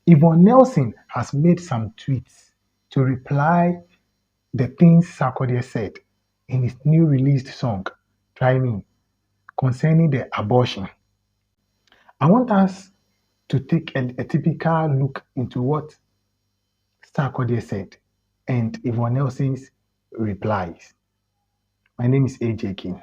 Yvonne Nelson has made some tweets to reply the things Sarkodie said in his new released song, Try Me, concerning the abortion. I want us to take a typical look into what Sarkodie said and Yvonne Nelson's replies. My name is AJ King.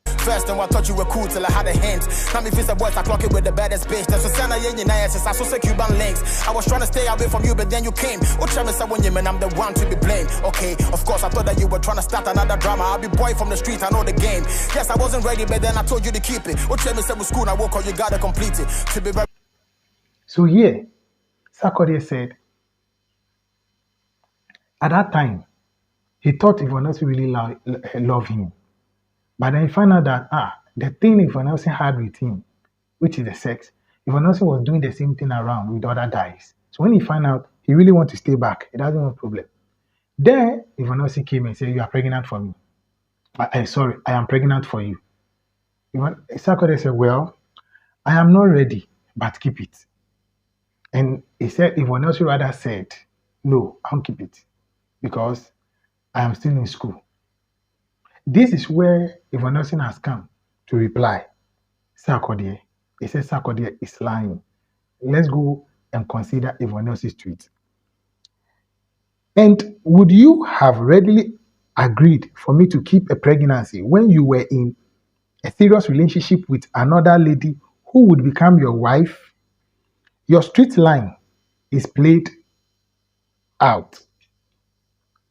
First time I thought you were cool till I had a hint. Now me feel the words I clock it with the baddest bitch. That's what Sana Yen United, I saw Cuban links. I was trying to stay away from you, but then you came. What try me say when you mean I'm the one to be blamed? Okay, of course I thought that you were trying to start another drama. I'll be boy from the street, I know the game. Yes, I wasn't ready, but then I told you to keep it. What try me say with school, I woke up, you gotta complete it. To be very. So here, Sarkodie said, at that time, he thought Yvonne Nelson really loved him. But then he found out that, the thing Yvonne Nelson had with him, which is the sex, Yvonne Nelson was doing the same thing around with other guys. So when he found out, he really wanted to stay back. It doesn't want a problem. Then Yvonne Nelson came and said, you are pregnant for me. Sorry, I am pregnant for you. Sarkodie said, well, I am not ready, but keep it. And he said, Yvonne Nelson rather said, no, I won't keep it because I am still in school. This is where Yvonne Nelson has come to reply. Sarkodie. He says Sarkodie is lying. Let's go and consider Yvonne Nelson's tweet. And would you have readily agreed for me to keep a pregnancy when you were in a serious relationship with another lady who would become your wife? Your street line is played out.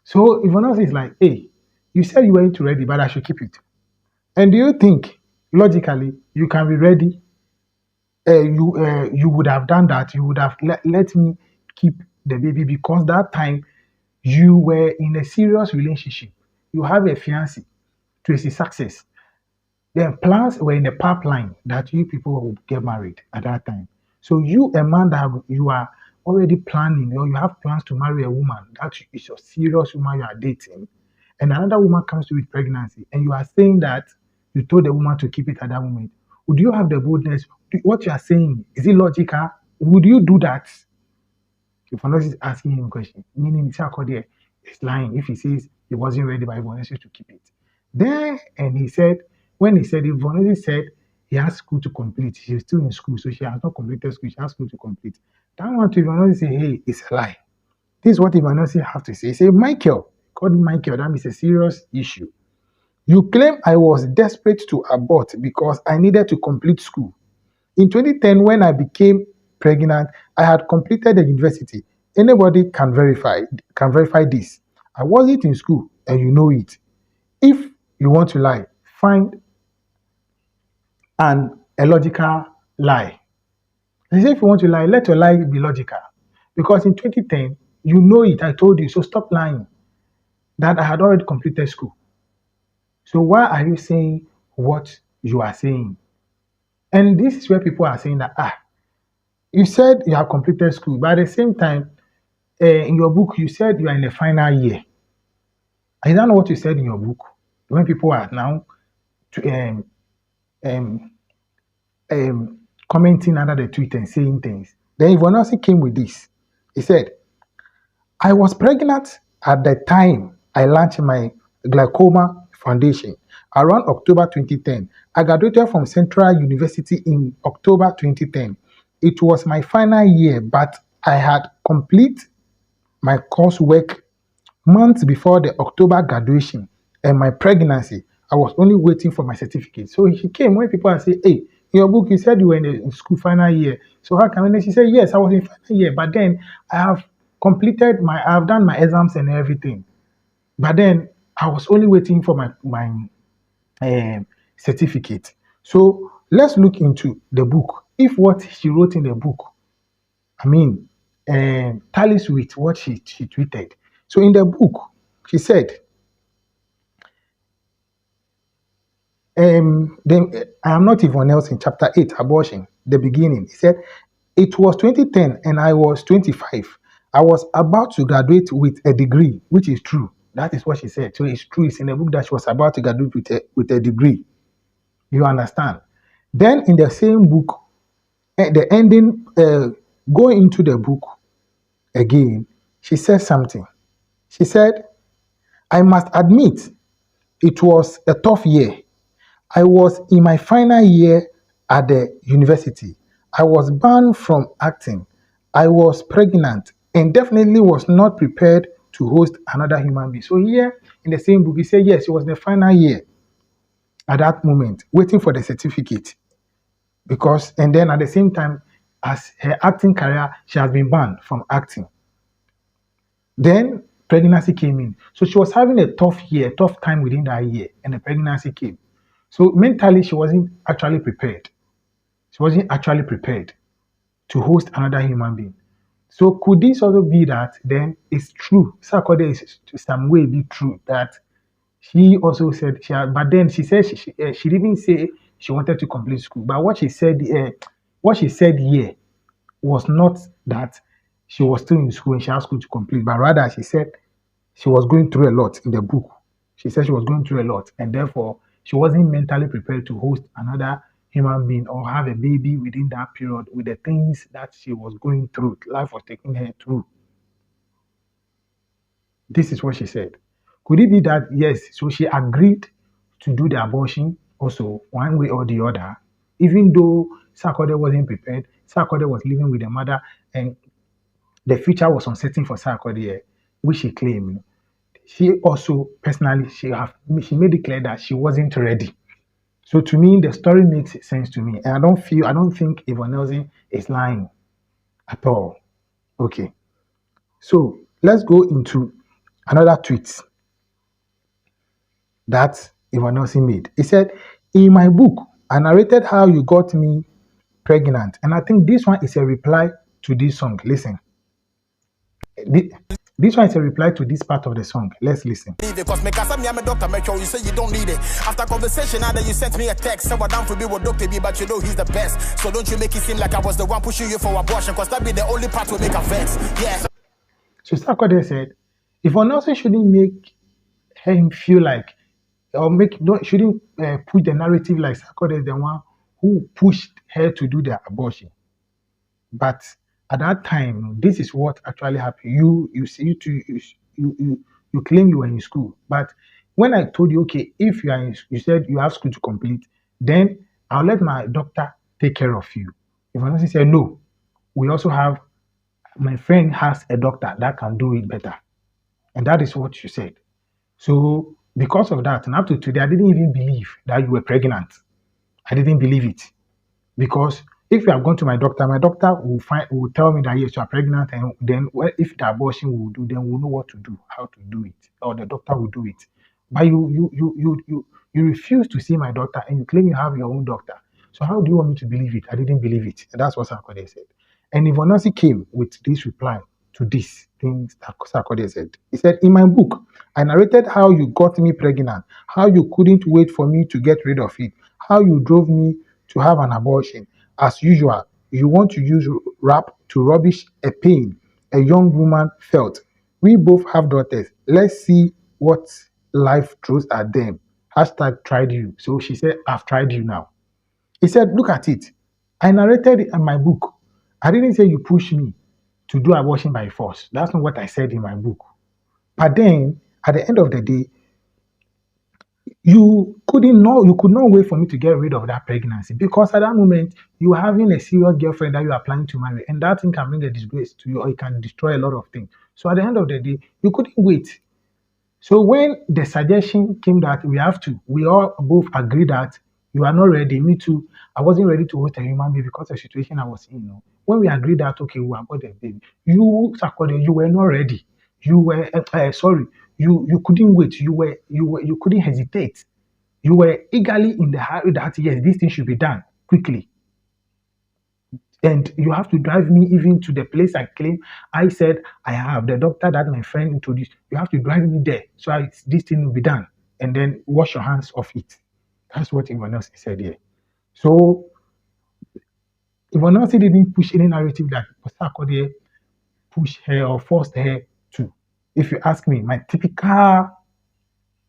So Yvonne Nelson is like, hey, you said you weren't ready, but I should keep it. And do you think, logically, you can be ready? You would have done that. You would have let me keep the baby because that time you were in a serious relationship. You have a fiancé to a success. Then plans were in the pipeline that you people would get married at that time. So you, a man that you are already planning, or you have plans to marry a woman, that is your serious woman you are dating, and another woman comes to you with pregnancy, and you are saying that you told the woman to keep it at that moment. Would you have the boldness? What you are saying, is it logical? Would you do that? If I'm not asking him a question, meaning Sarkodie is lying if he says he wasn't ready by Yvonne Nelson to keep it. Then, and he said, when he said, Yvonne Nelson said he has school to complete. She's still in school, so she has not completed school. She has school to complete. That one to Yvonne Nelson say, hey, it's a lie. This is what Yvonne Nelson have to say. He said, Michael, called him Michael, that is a serious issue. You claim I was desperate to abort because I needed to complete school. In 2010, when I became pregnant, I had completed the university. Anybody can verify this. I wasn't in school, and you know it. If you want to lie, find a logical lie. He said, if you want to lie, let your lie be logical. Because in 2010, you know it, I told you, so stop lying. That I had already completed school. So why are you saying what you are saying? And this is where people are saying that, you said you have completed school, but at the same time, in your book, you said you are in the final year. I don't know what you said in your book. When people are now commenting under the tweet and saying things. Then Yvonne Nelson came with this. He said, I was pregnant at the time I launched my glaucoma foundation around October 2010. I graduated from Central University in October 2010. It was my final year, but I had complete my coursework months before the October graduation and my pregnancy. I was only waiting for my certificate. So he came when people are saying, hey, in your book, you said you were in the school final year. So how come? And she said, yes, I was in final year, but then I have done my exams and everything. But then I was only waiting for my certificate. So let's look into the book. If what she wrote in the book, tallies with what she tweeted. So in the book, she said, I am not Yvonne Nelson, chapter 8, abortion, the beginning. He said, it was 2010 and I was 25. I was about to graduate with a degree, which is true. That is what she said. So it's true. It's in the book that she was about to graduate with a degree. You understand? Then in the same book, the ending, going into the book again, she said something. She said, I must admit it was a tough year. I was in my final year at the university. I was banned from acting. I was pregnant and definitely was not prepared to host another human being. So here in the same book, he said, yes, it was the final year at that moment, waiting for the certificate. Because, and then at the same time, as her acting career, she has been banned from acting. Then pregnancy came in. So she was having a tough year, tough time within that year, and the pregnancy came. So mentally, she wasn't actually prepared. She wasn't actually prepared to host another human being. So could this also be that then it's true? Sarkodie is to some way be true that she also said she had, but then she said she didn't say she wanted to complete school. But what she said here was not that she was still in school and she had school to complete, but rather she said she was going through a lot in the book. She said she was going through a lot, and therefore she wasn't mentally prepared to host another human being or have a baby within that period with the things that she was going through. Life was taking her through. This is what she said. Could it be that, yes, so she agreed to do the abortion also, one way or the other, even though Sarkodie wasn't prepared? Sarkodie was living with the mother, and the future was uncertain for Sarkodie, which she claimed. She also personally she made it clear that she wasn't ready. So to me, the story makes sense to me, and I don't think Yvonne Nelson is lying at all. Okay, so let's go into another tweet that Yvonne Nelson made. He said, "In my book, I narrated how you got me pregnant," and I think this one is a reply to this song. Listen. This one is a reply to this part of the song. Let's listen. Because I'm a doctor, make sure you say you don't need it. After conversation, now that you sent me a text, say what down for me with Dr. B, but you know he's the best. So don't you make it seem like I was the one pushing you for abortion, because that be the only part will make a vex. Yes. So Sarkodie said, Yvonne Nelson shouldn't make him feel like, or shouldn't push the narrative like Sarkodie is the one who pushed her to do the abortion. But at that time, this is what actually happened. You claim you were in school, but when I told you, okay, if you are you said you have school to complete, then I'll let my doctor take care of you. If I said no, we also have my friend has a doctor that can do it better, and that is what you said. So because of that, and up to today, I didn't even believe that you were pregnant. I didn't believe it. Because if you have gone to my doctor will tell me that yes, you are pregnant, and then if the abortion will do, then we'll know what to do, how to do it, or the doctor will do it. But you refuse to see my doctor, and you claim you have your own doctor. So how do you want me to believe it? I didn't believe it. And that's what Sarkodie said. And Yvonne Nelson came with this reply to these things that Sarkodie said. He said, in my book, I narrated how you got me pregnant, how you couldn't wait for me to get rid of it, how you drove me to have an abortion. As usual, you want to use rap to rubbish a pain a young woman felt. We both have daughters. Let's see what life throws at them. Hashtag tried you. So she said, I've tried you now. He said, look at it. I narrated it in my book. I didn't say you push me to do abortion by force. That's not what I said in my book. But then, at the end of the day, you could not wait for me to get rid of that pregnancy, because at that moment you were having a serious girlfriend that you are planning to marry, and that thing can bring a disgrace to you, or it can destroy a lot of things. So at the end of the day, you couldn't wait. So when the suggestion came that we all both agree that you are not ready. Me too. I wasn't ready to host a human being because of the situation I was in. When we agreed that okay, we have got a baby, you Sarkodie, you were not ready. You were sorry. You couldn't wait. You couldn't hesitate. You were eagerly in the hurry that yes, this thing should be done quickly. And you have to drive me even to the place I claim. I said I have the doctor that my friend introduced. You have to drive me there so this thing will be done, and then wash your hands off it. That's what Yvonne Nelson said here. So Yvonne Nelson didn't push any narrative that Sarkodie pushed her or forced her to. If you ask me, my typical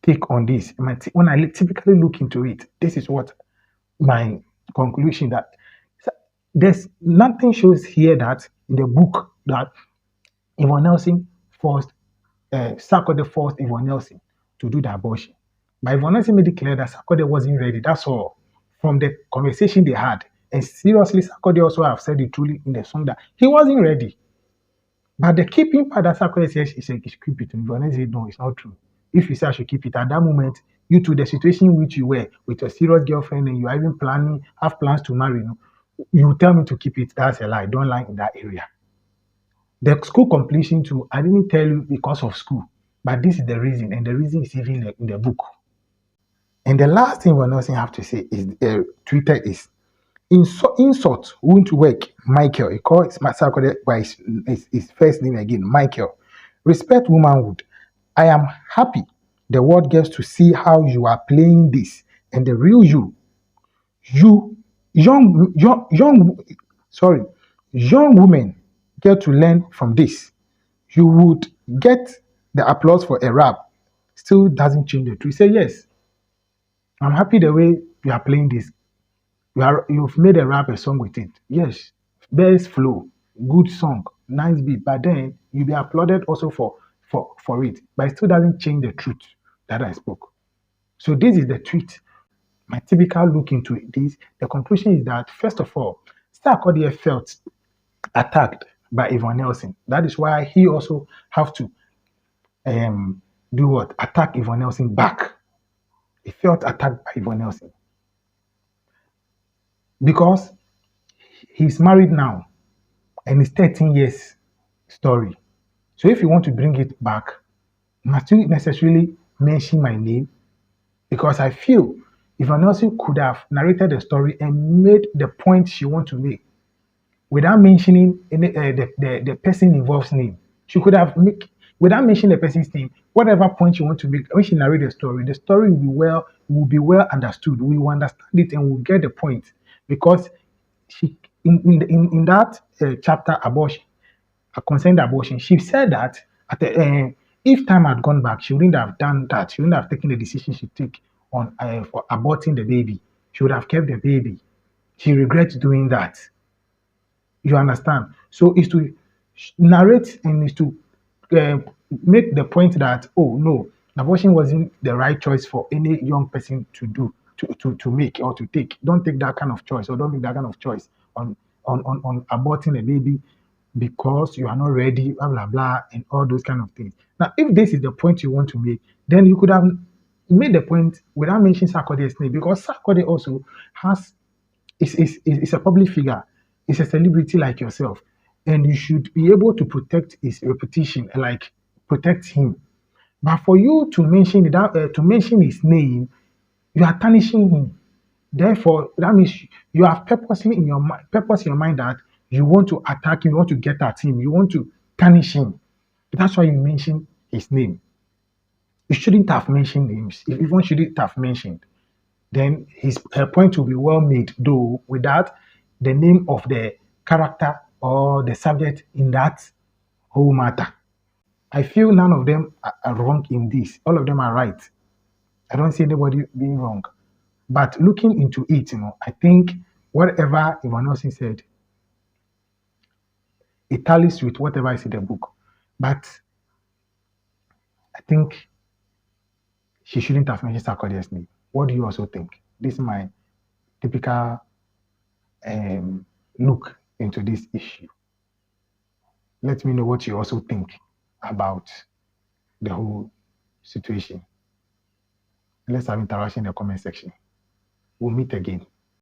take on this, when I typically look into it, this is what my conclusion that There's nothing shows here that in the book that Yvonne Nelson forced, Sarkodie forced Yvonne Nelson to do the abortion. But Yvonne Nelson made it clear that Sarkodie wasn't ready. That's all. From the conversation they had. And seriously, Sarkodie also have said it truly in the song that he wasn't ready. But the keeping part that Sarkodie says he said he should keep it. And Yvonne said, no, it's not true. If you say I should keep it at that moment, you to the situation in which you were with your serious girlfriend and you are even have plans to marry, you tell me to keep it. That's a lie. Don't lie in that area. The school completion too, I didn't tell you because of school, but this is the reason, and the reason is even in the book. And the last thing we're not have to say is Twitter is insult won't work. Michael, he calls Sarkodie by his first name again, Michael. Respect womanhood. I am happy the world gets to see how you are playing this and the real you sorry, young women get to learn from this. You would get the applause for a rap, still doesn't change the truth. Say yes, I'm happy the way you are playing this. You've made a rap a song with it. Yes, best flow, good song, nice beat. But then you'll be applauded also for it. But it still doesn't change the truth that I spoke. So this is the tweet. My typical look into this. The conclusion is that first of all, Sarkodie felt attacked by Yvonne Nelson. That is why he also have to do what? Attack Yvonne Nelson back. He felt attacked by Yvonne Nelson. Because he's married now and it's 13 years story. So if you want to bring it back, must you necessarily mention my name? Because I feel Yvonne Nelson could have narrated the story and made the point she wants to make without mentioning the person involved's name. She could have without mentioning the person's name, whatever point you want to make. When she narrates the story will be well understood. We will understand it and we'll get the point because she in that chapter abortion, concerning abortion, she said that at the if time had gone back, she wouldn't have done that. She wouldn't have taken the decision she took on for aborting the baby. She would have kept the baby. She regrets doing that. You understand? So it's to narrate and is to uh, make the point that, oh no, abortion wasn't the right choice for any young person to do, to make or to take. Don't take that kind of choice or don't make that kind of choice on aborting a baby because you are not ready, blah, blah, blah, and all those kind of things. Now, if this is the point you want to make, then you could have made the point without mentioning Sarkodie's name because Sarkodie also has is a public figure, is a celebrity like yourself, and you should be able to protect his reputation, like protect him. But for you to mention to mention his name, you are tarnishing him. Therefore, that means you have purposely in your mind, purpose in your mind that you want to attack him, you want to get at him, you want to tarnish him. That's why you mention his name. You shouldn't have mentioned him. If Yvonne shouldn't have mentioned, then her point will be well made, though without the name of the character or the subject in that whole matter. I feel none of them are wrong in this. All of them are right. I don't see anybody being wrong. But looking into it, I think whatever Yvonne Nelson said, it tallies with whatever is in the book. But I think she shouldn't have mentioned Sarkodie's name. What do you also think? This is my typical look into this issue. Let me know what you also think about the whole situation. Let's have interaction in the comment section. We'll meet again.